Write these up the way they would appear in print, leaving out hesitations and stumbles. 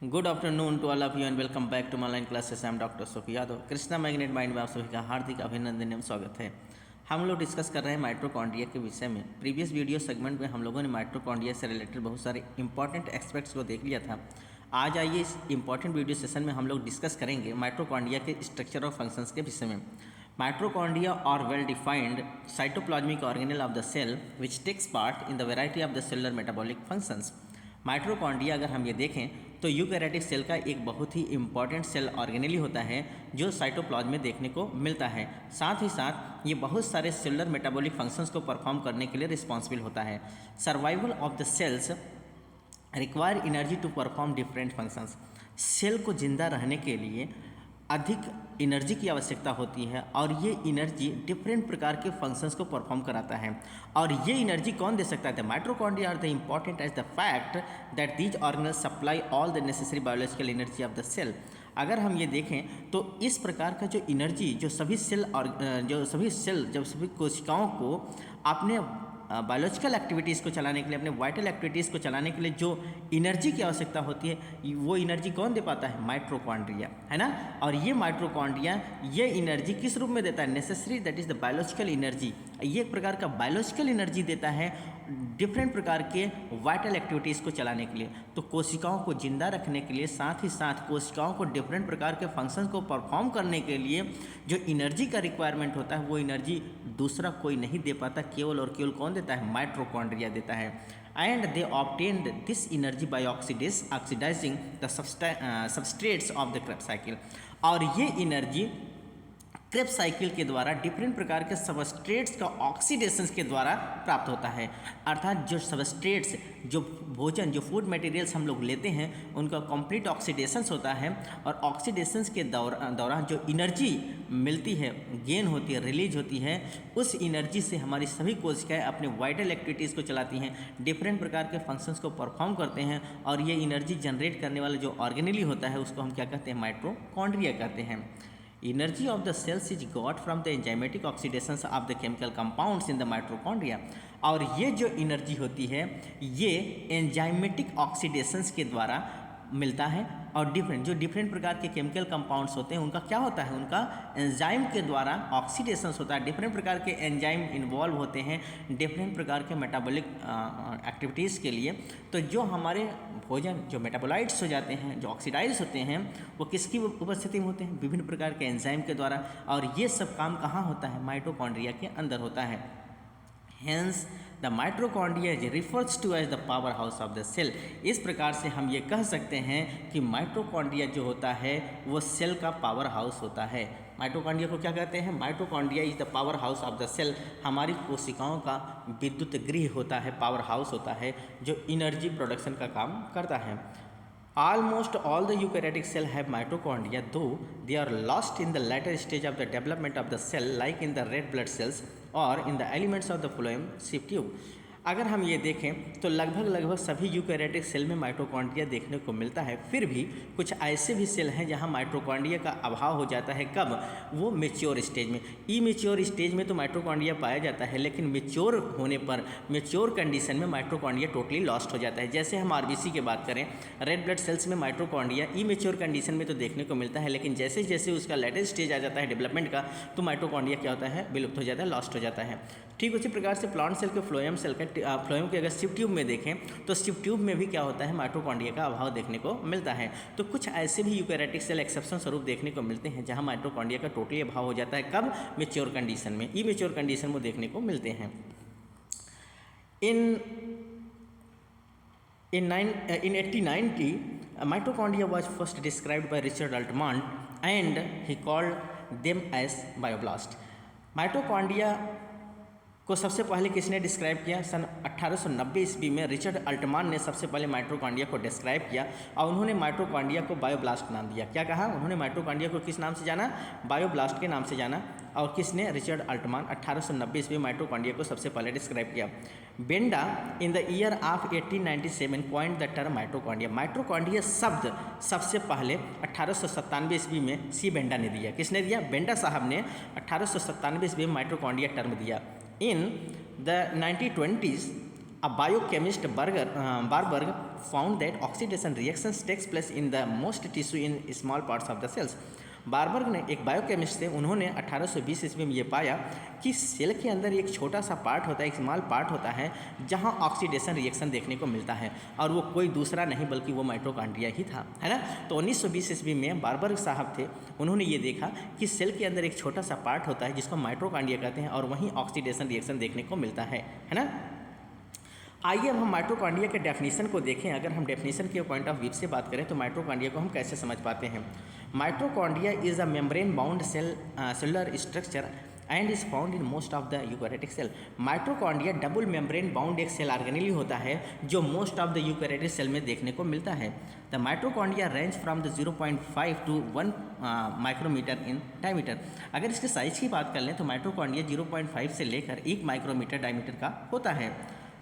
Good afternoon to all of you and welcome back to online classes. I am doctor Sufi Yadav. Krishna magnet mind में आप सभी का हार्दिक अभिनंदन एवं स्वागत है। हम लोग डिस्कस कर रहे हैं माइटोकॉन्ड्रिया के विषय में। प्रीवियस वीडियो सेगमेंट में हम लोगों ने माइटोकॉन्ड्रिया से रिलेटेड बहुत सारे इंपॉर्टेंट एस्पेक्ट्स को देख लिया था। आज आइए इस इंपॉर्टेंट वीडियो सेशन में हम लोग डिस्कस करेंगे माइटोकॉन्ड्रिया के स्ट्रक्चर और फंक्शंस के विषय में। Mitochondria are well defined cytoplasmic organelle of the cell which takes part in the variety of the cellular metabolic functions. Mitochondria अगर हम ये देखें तो यूकैरियोटिक सेल का एक बहुत ही इंपॉर्टेंट सेल ऑर्गेनेल होता है जो साइटोप्लाज्म में देखने को मिलता है। साथ ही साथ ये बहुत सारे सेलुलर मेटाबॉलिक फंक्शंस को परफॉर्म करने के लिए रिस्पॉन्सिबल होता है। Survival of the cells require energy to perform different functions. Cell को जिंदा रहने के लिए अधिक एनर्जी की आवश्यकता होती है और ये एनर्जी डिफरेंट प्रकार के फंक्शंस को परफॉर्म कराता है। और ये एनर्जी कौन दे सकता है? Mitochondria are the important as the fact that these organelles supply all the necessary biological energy of the cell. अगर हम ये देखें तो इस प्रकार का जो एनर्जी जो सभी सभी कोशिकाओं को अपने बायोलॉजिकल एक्टिविटीज़ को चलाने के लिए, अपने वाइटल एक्टिविटीज़ को चलाने के लिए जो एनर्जी की आवश्यकता होती है वो एनर्जी कौन दे पाता है? माइटोकॉन्ड्रिया, है ना। और ये माइटोकॉन्ड्रिया ये एनर्जी किस रूप में देता है? Necessary, that is the biological energy. ये एक प्रकार का बायोलॉजिकल एनर्जी देता है डिफरेंट प्रकार के वाइटल एक्टिविटीज़ को चलाने के लिए। तो कोशिकाओं को जिंदा रखने के लिए, साथ ही साथ कोशिकाओं को डिफरेंट प्रकार के फंक्शंस को परफॉर्म करने के लिए जो एनर्जी का रिक्वायरमेंट होता है वो एनर्जी दूसरा कोई नहीं दे पाता, केवल और केवल कौन देता है? माइटोकॉन्ड्रिया देता है। And they obtained this energy by oxidizing the substrates of the Krebs cycle. और ये एनर्जी क्रेब्स साइकिल के द्वारा डिफरेंट प्रकार के सबस्ट्रेट्स का ऑक्सीडेशंस के द्वारा प्राप्त होता है। अर्थात जो सबस्ट्रेट्स, जो भोजन, जो फूड मटेरियल्स हम लोग लेते हैं उनका कंप्लीट ऑक्सीडेशंस होता है और ऑक्सीडेशंस के दौरान जो एनर्जी मिलती है, गेन होती है, रिलीज होती है, उस एनर्जी से हमारी सभी कोशिकाएं अपने वाइटल एक्टिविटीज़ को चलाती हैं, डिफरेंट प्रकार के फंक्शंस को परफॉर्म करते हैं। और ये एनर्जी जनरेट करने वाला जो ऑर्गेनेली होता है उसको हम क्या कहते हैं? माइटोकॉन्ड्रिया कहते हैं। Energy of the cells is got from the enzymatic oxidations of the chemical compounds in the mitochondria। और ये जो एनर्जी होती है ये एंजाइमेटिक ऑक्सीडेशंस के द्वारा मिलता है। और डिफरेंट प्रकार के केमिकल कंपाउंड्स होते हैं उनका क्या होता है? उनका एंजाइम के द्वारा ऑक्सीडेशंस होता है। डिफरेंट प्रकार के एंजाइम इन्वॉल्व होते हैं डिफरेंट प्रकार के मेटाबॉलिक एक्टिविटीज़ के लिए। तो जो हमारे भोजन, जो मेटाबोलाइट्स हो जाते हैं, जो ऑक्सीडाइज होते हैं, वो किसकी उपस्थिति में होते हैं? विभिन्न प्रकार के एंजाइम के द्वारा। और ये सब काम कहाँ होता है? माइटोकॉन्ड्रिया के अंदर होता है। Hence the mitochondria is refers to as the power house of the cell। इस प्रकार से हम ये कह सकते हैं कि माइटोकॉन्ड्रिया जो होता है वो सेल का पावर हाउस होता है। माइटोकॉन्ड्रिया को क्या कहते हैं? Mitochondria is the power house of the cell. हमारी कोशिकाओं का विद्युत गृह होता है, पावर हाउस होता है जो एनर्जी प्रोडक्शन का काम करता है। Almost all the eukaryotic cell have mitochondria, though they are lost in the later stage of the development of the cell, like in the red blood cells or in the elements of the phloem sieve tube। अगर हम ये देखें तो लगभग सभी eukaryotic cell में mitochondria देखने को मिलता है। फिर भी कुछ ऐसे भी सेल हैं जहां माइटोकॉन्ड्रिया का अभाव हो जाता है। कब? वो मेच्योर स्टेज में। इमेच्योर स्टेज में तो माइटोकॉन्ड्रिया पाया जाता है, लेकिन मेच्योर होने पर, मेच्योर कंडीशन में माइटोकॉन्ड्रिया टोटली लॉस्ट हो जाता है। जैसे हम आरबीसी की बात करें, रेड ब्लड सेल्स में माइटोकॉन्ड्रिया इमेच्योर कंडीशन में तो देखने को मिलता है, लेकिन जैसे जैसे उसका लेटेस्ट स्टेज आ जाता है डेवलपमेंट का तो माइटोकॉन्ड्रिया क्या होता है? विलुप्त हो जाता है, लॉस्ट हो जाता है। ठीक उसी प्रकार से प्लांट सेल के फ्लोएम सेल का फ्लोएम के अगर सिव ट्यूब में देखें तो सिव ट्यूब में भी क्या होता है? माइटोकॉन्ड्रिया का अभाव देखने को मिलता है। तो कुछ ऐसे भी यूकैरियोटिक सेल एक्सेप्शन स्वरूप देखने को मिलते हैं जहां माइटोकॉन्ड्रिया का टोटली अभाव हो जाता है। कब? मेच्योर कंडीशन में। इमेच्योर कंडीशन में देखने को मिलते हैं। इन 1890 mitochondria was first described by Richard Altman and he called them as bioblast। Mitochondria को सबसे पहले किसने डिस्क्राइब किया? सन 1890 ईस्वी में रिचर्ड अल्टमान ने सबसे पहले माइटोकॉन्ड्रिया को डिस्क्राइब किया और उन्होंने माइटोकॉन्ड्रिया को बायोब्लास्ट नाम दिया। क्या कहा उन्होंने? माइटोकॉन्ड्रिया को किस नाम से जाना? बायोब्लास्ट के नाम से जाना। और किसने? रिचर्ड अल्टमान 1890 ईस्वी में माइटोकॉन्ड्रिया को सबसे पहले डिस्क्राइब किया। Benda in the year of 1897 coined the term mitochondria. Mitochondria शब्द सबसे पहले 1897 ईस्वी में सी बेंडा ने दिया। किसने दिया? बेंडा साहब ने 1897 ईस्वी में माइटोकॉन्ड्रिया टर्म दिया। In the 1920s A biochemist Barberg found that oxidation reactions takes place in the most tissue in small parts of the cells. बारबर्ग ने, एक बायोकेमिस्ट थे, उन्होंने 1820 ईस्वी में ये पाया कि सेल के अंदर एक छोटा सा पार्ट होता है, एक स्मॉल पार्ट होता है जहाँ ऑक्सीडेशन रिएक्शन देखने को मिलता है, और वो कोई दूसरा नहीं बल्कि वो माइटोकॉन्ड्रिया ही था, है ना। तो 1920 ईस्वी में बारबर्ग साहब थे, उन्होंने ये देखा कि सेल के अंदर एक छोटा सा पार्ट होता है जिसको माइटोकॉन्ड्रिया कहते हैं, और वहीं ऑक्सीडेशन रिएक्शन देखने को मिलता है ना। आइए अब हम माइटोकॉन्ड्रिया के डेफिनेशन को देखें। अगर हम डेफिनेशन के पॉइंट ऑफ व्यू से बात करें तो माइटोकॉन्ड्रिया को हम कैसे समझ पाते हैं। Mitochondria is a membrane bound cellular structure and is found in most of the eukaryotic cell. Mitochondria double membrane bound एक सेल ऑर्गेनेल होता है जो most of the eukaryotic cell में देखने को मिलता है। The mitochondria range from the 0.5 to 1 micrometer in diameter. अगर इसके साइज की बात कर लें तो माइटोकॉन्ड्रिया 0.5 से लेकर 1 माइक्रोमीटर डायमीटर का होता है।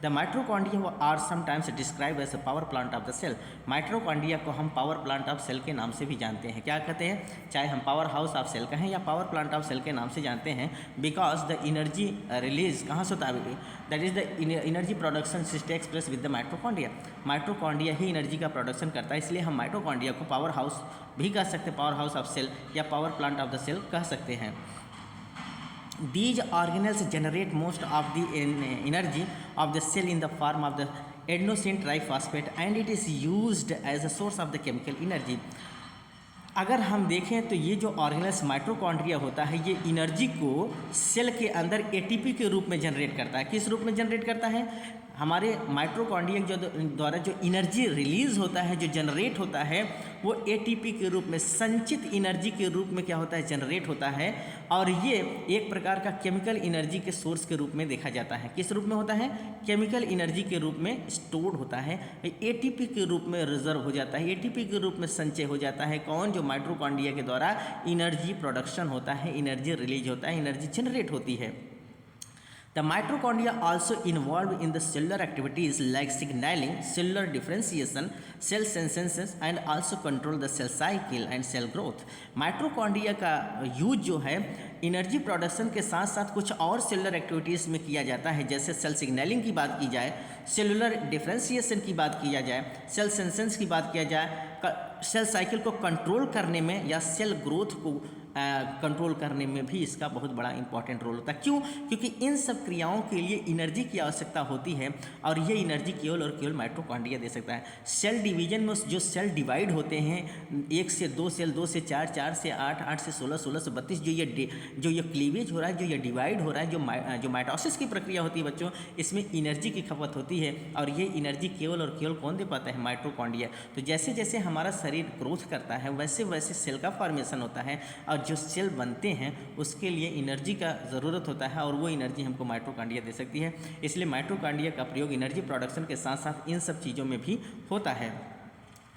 The mitochondria are sometimes described as a power plant of the cell. Mitochondria को हम पावर प्लांट ऑफ सेल के नाम से भी जानते हैं। क्या कहते हैं, चाहे हम पावर हाउस ऑफ सेल कहें या पावर प्लांट ऑफ सेल के नाम से जानते हैं, बिकॉज द एनर्जी रिलीज कहाँ से होता है, that is the energy production takes place with the mitochondria. Mitochondria ही एनर्जी का प्रोडक्शन करता है, इसलिए हम माइटोकॉन्ड्रिया को पावर हाउस भी कह सकते हैं, पावर हाउस ऑफ सेल या power plant of the cell कह सकते हैं। These organelles generate most of the energy of the cell in the form of the adenosine triphosphate and it is used as a source of the chemical energy. अगर हम देखें तो ये जो organelles mitochondria होता है ये एनर्जी को सेल के अंदर एटीपी के रूप में जनरेट करता है। किस रूप में जनरेट करता है, हमारे माइटोकॉन्ड्रिया जो द्वारा जो एनर्जी रिलीज होता है, जो जनरेट होता है, वो एटीपी के रूप में, संचित एनर्जी के रूप में क्या होता है, जनरेट होता है, और ये एक प्रकार का केमिकल एनर्जी के सोर्स के रूप में देखा जाता है। किस रूप में होता है, केमिकल एनर्जी के रूप में स्टोर्ड होता है, एटीपी के रूप में रिजर्व हो जाता है, एटीपी के रूप में संचय हो जाता है। कौन, जो माइटोकॉन्ड्रिया के द्वारा एनर्जी प्रोडक्शन होता है, एनर्जी रिलीज होता है, एनर्जी जनरेट होती है। The mitochondria also involved in the cellular activities like signaling, cellular differentiation, cell synthesis and also control the cell cycle and cell growth. Mitochondria का use जो है energy production के साथ साथ कुछ और सेलुलर एक्टिविटीज़ में किया जाता है, जैसे सेल सिग्नलिंग की बात की जाए, सेलुलर डिफरेंशिएशन की बात किया जाए, सेल सिंथेसिस की बात किया जाए, सेल साइकिल को कंट्रोल करने में या सेल ग्रोथ को कंट्रोल करने में भी इसका बहुत बड़ा इंपॉर्टेंट रोल होता है। क्यों, क्योंकि इन सब क्रियाओं के लिए एनर्जी की आवश्यकता होती है और ये एनर्जी केवल और केवल माइटोकॉन्ड्रिया दे सकता है। सेल डिवीजन में जो सेल डिवाइड होते हैं, 1 से 2 सेल, 2 से 4, 4 से 8, 8 से 16, 16 से 32, जो ये क्लीवेज हो रहा है, जो ये डिवाइड हो रहा है, जो माइटोसिस की प्रक्रिया होती है बच्चों, इसमें एनर्जी की खपत होती है और ये एनर्जी केवल और केवल कौन दे पाता है, माइटोकॉन्ड्रिया। तो जैसे जैसे हमारा शरीर ग्रोथ करता है वैसे वैसे सेल का फॉर्मेशन होता है और जो सेल बनते हैं उसके लिए एनर्जी का ज़रूरत होता है और वो एनर्जी हमको माइटोकॉन्ड्रिया दे सकती है। इसलिए माइटोकॉन्ड्रिया का प्रयोग एनर्जी प्रोडक्शन के साथ साथ इन सब चीज़ों में भी होता है।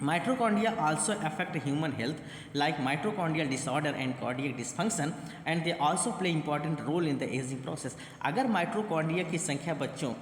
Mitochondria also affect human health like mitochondrial disorder and cardiac dysfunction and they also play important role in the aging process. अगर माइटोकॉन्ड्रिया की संख्या बच्चों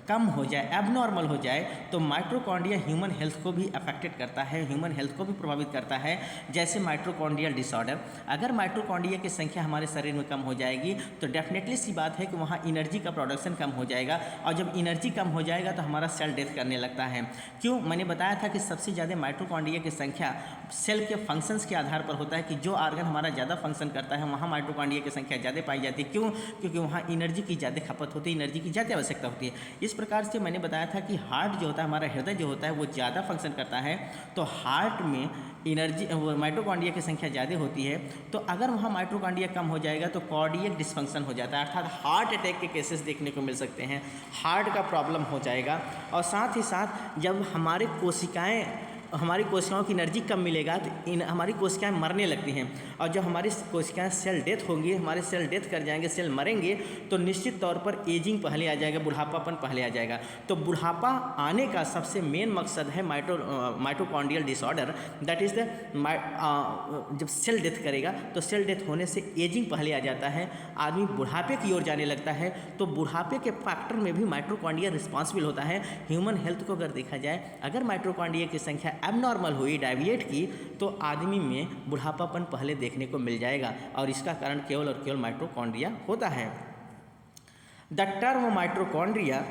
कम हो जाए, एबनॉर्मल हो जाए, तो माइटोकॉन्ड्रिया ह्यूमन हेल्थ को भी अफेक्टेड करता है, ह्यूमन हेल्थ को भी प्रभावित करता है। जैसे माइटोकॉन्ड्रियल डिसऑर्डर, अगर माइटोकॉन्ड्रिया की संख्या हमारे शरीर में कम हो जाएगी तो डेफिनेटली सी बात है कि वहाँ एनर्जी का प्रोडक्शन कम हो जाएगा और जब एनर्जी कम हो जाएगा तो हमारा सेल डेथ करने लगता है। क्यों, मैंने बताया था कि सबसे ज़्यादा माइटोकॉन्ड्रिया की संख्या सेल के फंक्शंस के आधार पर होता है कि जो आर्गन हमारा ज़्यादा फंक्शन करता है वहाँ माइटोकॉन्ड्रिया की संख्या ज़्यादा पाई जाती है। क्यों, क्योंकि वहाँ एनर्जी की ज़्यादा खपत होती है, एनर्जी की ज़्यादा आवश्यकता होती है। इस प्रकार से मैंने बताया था कि हार्ट जो होता है, हमारा हृदय जो होता है, वो ज़्यादा फंक्शन करता है, तो हार्ट में एनर्जी माइटोकॉन्ड्रिया की संख्या ज़्यादा होती है। तो अगर वहाँ माइटोकॉन्ड्रिया कम हो जाएगा तो कार्डियक डिस्फंक्शन हो जाता है, अर्थात हार्ट अटैक के केसेस देखने को मिल सकते हैं, हार्ट का प्रॉब्लम हो जाएगा। और साथ ही साथ जब हमारी कोशिकाओं की एनर्जी कम मिलेगा तो हमारी कोशिकाएं मरने लगती हैं और जब हमारी कोशिकाएं सेल डेथ होंगी, हमारे सेल डेथ कर जाएंगे, सेल मरेंगे, तो निश्चित तौर पर एजिंग पहले आ जाएगा, बुढ़ापापन पहले आ जाएगा। तो बुढ़ापा आने का सबसे मेन मकसद है mitochondrial disorder, that is the जब सेल डेथ करेगा तो सेल डेथ होने से एजिंग पहले आ जाता है, आदमी बुढ़ापे की ओर जाने लगता है। तो बुढ़ापे के फैक्टर में भी माइटोकॉन्ड्रिया रिस्पॉन्सिबल होता है। ह्यूमन हेल्थ को अगर देखा जाए, अगर माइटोकॉन्ड्रिया की संख्या एबनॉर्मल हुई, डेविएट की, तो आदमी में बुढ़ापापन पहले देखने को मिल जाएगा और इसका कारण केवल और केवल माइटोकॉन्ड्रिया होता है। The term mitochondria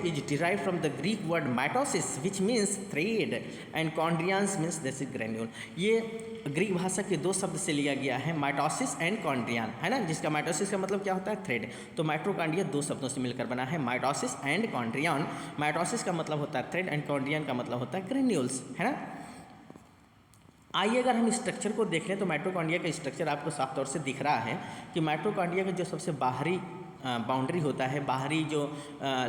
is derived from the Greek word mitosis, which means thread, and chondrions means this is granule. ये ग्रीक भाषा के दो शब्द से लिया गया है, माइटोसिस एंड कॉन्ड्रियन, है ना, जिसका माइटोसिस का मतलब क्या होता है, थ्रेड। तो माइटोकॉन्ड्रिया दो शब्दों से मिलकर बना है, माइटोसिस एंड कॉन्ड्रियन। माइटोसिस का मतलब होता है थ्रेड एंड कॉन्ड्रियन का मतलब होता है ग्रेन्यूल्स, है ना। आइए अगर हम स्ट्रक्चर को देख लें तो माइटोकॉन्ड्रिया का स्ट्रक्चर आपको साफ तौर से दिख रहा है कि माइटोकॉन्ड्रिया का जो सबसे बाहरी बाउंड्री होता है, बाहरी जो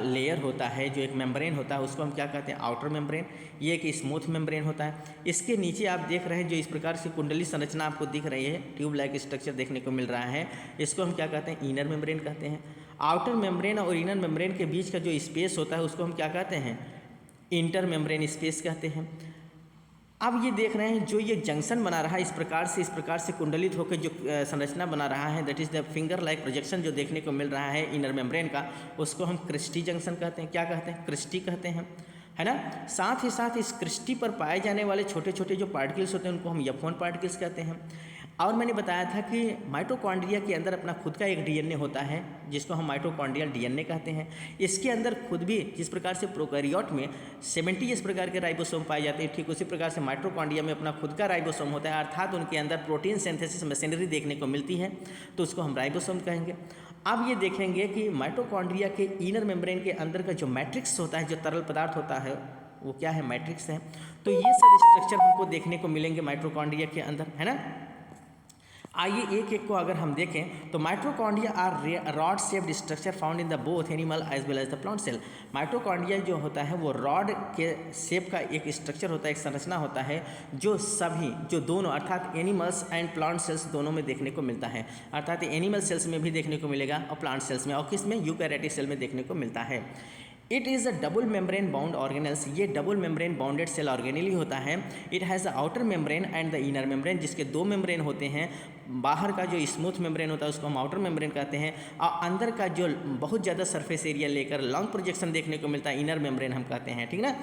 लेयर होता है, जो एक मेम्ब्रेन होता है, उसको हम क्या कहते हैं, आउटर मेम्ब्रेन। ये एक स्मूथ मेम्ब्रेन होता है। इसके नीचे आप देख रहे हैं जो इस प्रकार से कुंडली संरचना आपको दिख रही है, ट्यूब लाइक स्ट्रक्चर देखने को मिल रहा है, इसको हम क्या कहते हैं, इनर मेम्ब्रेन कहते हैं। आउटर मेम्ब्रेन और इनर मेम्ब्रेन के बीच का जो स्पेस होता है उसको हम क्या कहते हैं, इंटर मेम्ब्रेन स्पेस कहते हैं। अब ये देख रहे हैं जो ये जंक्शन बना रहा है, इस प्रकार से कुंडलित होकर जो संरचना बना रहा है, that is the finger like projection जो देखने को मिल रहा है इनर मेम्ब्रेन का, उसको हम क्रिस्टी जंक्शन कहते हैं। क्या कहते हैं, क्रिस्टी कहते हैं, है ना। साथ ही साथ इस क्रिस्टी पर पाए जाने वाले छोटे छोटे जो पार्टिकल्स होते हैं उनको हम F1 पार्टिकल्स कहते हैं। और मैंने बताया था कि माइटोकॉन्ड्रिया के अंदर अपना खुद का एक डीएनए होता है जिसको हम माइटोकॉन्ड्रियल डीएनए कहते हैं। इसके अंदर खुद भी जिस प्रकार से प्रोकैरियोट में 70 इस प्रकार के राइबोसोम पाए जाते हैं, ठीक उसी प्रकार से माइटोकॉन्ड्रिया में अपना खुद का राइबोसोम होता है, अर्थात उनके अंदर प्रोटीन सिंथेसिस मशीनरी देखने को मिलती है, तो उसको हम राइबोसोम कहेंगे। अब ये देखेंगे कि माइटोकॉन्ड्रिया के इनर मेम्ब्रेन के अंदर का जो मैट्रिक्स होता है, जो तरल पदार्थ होता है, वो क्या है, मैट्रिक्स है। तो ये सब स्ट्रक्चर हमको देखने को मिलेंगे माइटोकॉन्ड्रिया के अंदर, है ना। आइए एक एक को अगर हम देखें तो mitochondria are rod shaped structure found in the both animal as well as the plant cell. Mitochondria जो होता है वो रॉड के शेप का एक स्ट्रक्चर होता है, एक संरचना होता है जो दोनों अर्थात एनिमल्स एंड प्लांट सेल्स दोनों में देखने को मिलता है, अर्थात एनिमल सेल्स में भी देखने को मिलेगा और प्लांट सेल्स में, और किस में, यूकैरियोटिक सेल में देखने को मिलता है। It is a double membrane bound organelles, ये double membrane bounded cell organelle ही होता है। It has the outer membrane and the inner membrane, जिसके दो मेम्ब्रेन होते हैं। बाहर का जो स्मूथ मेम्ब्रेन होता है उसको हम आउटर मेम्ब्रेन कहते हैं, और अंदर का जो बहुत ज़्यादा सरफेस एरिया लेकर लॉन्ग प्रोजेक्शन देखने को मिलता है, इनर मेम्ब्रेन हम कहते हैं, ठीक ना।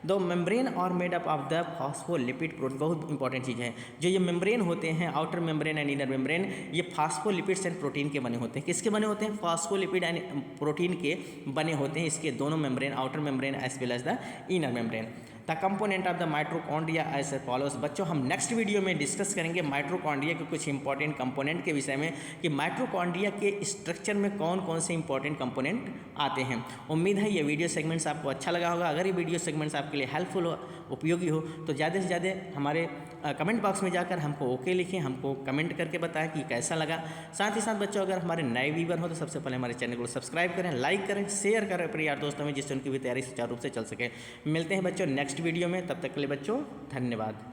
दो मेम्ब्रेन और made up of the phospholipid protein, बहुत इंपॉर्टेंट चीज़ है। जो ये मेम्ब्रेन होते हैं, outer membrane and inner membrane, ये फास्फोलिपिड्स एंड प्रोटीन के बने होते हैं। किसके बने होते हैं, फास्फोलिपिड एंड प्रोटीन के बने होते हैं इसके दोनों membrane, outer membrane as well as the inner membrane. The component of the mitochondria as follows. बच्चों हम नेक्स्ट वीडियो में डिस्कस करेंगे माइटोकॉन्ड्रिया के कुछ इंपॉर्टेंट कंपोनेंट के विषय में, कि माइटोकॉन्ड्रिया के स्ट्रक्चर में कौन कौन से इंपॉर्टेंट कंपोनेंट आते हैं। उम्मीद है ये वीडियो सेगमेंट्स आपको अच्छा लगा होगा। अगर ये वीडियो सेगमेंट्स आपके लिए हेल्पफुल हो, उपयोगी हो, तो ज़्यादा से ज़्यादा हमारे कमेंट बॉक्स में जाकर हमको ओके लिखें, हमको कमेंट करके बताएं कि कैसा लगा। साथ ही साथ बच्चों अगर हमारे नए व्यूवर हो तो सबसे पहले हमारे चैनल को सब्सक्राइब करें, लाइक करें, शेयर करें अपने यार दोस्तों में, जिससे उनकी भी तैयारी सुचारू रूप से चल सके। मिलते हैं बच्चों नेक्स्ट वीडियो में, तब तक के लिए बच्चों धन्यवाद।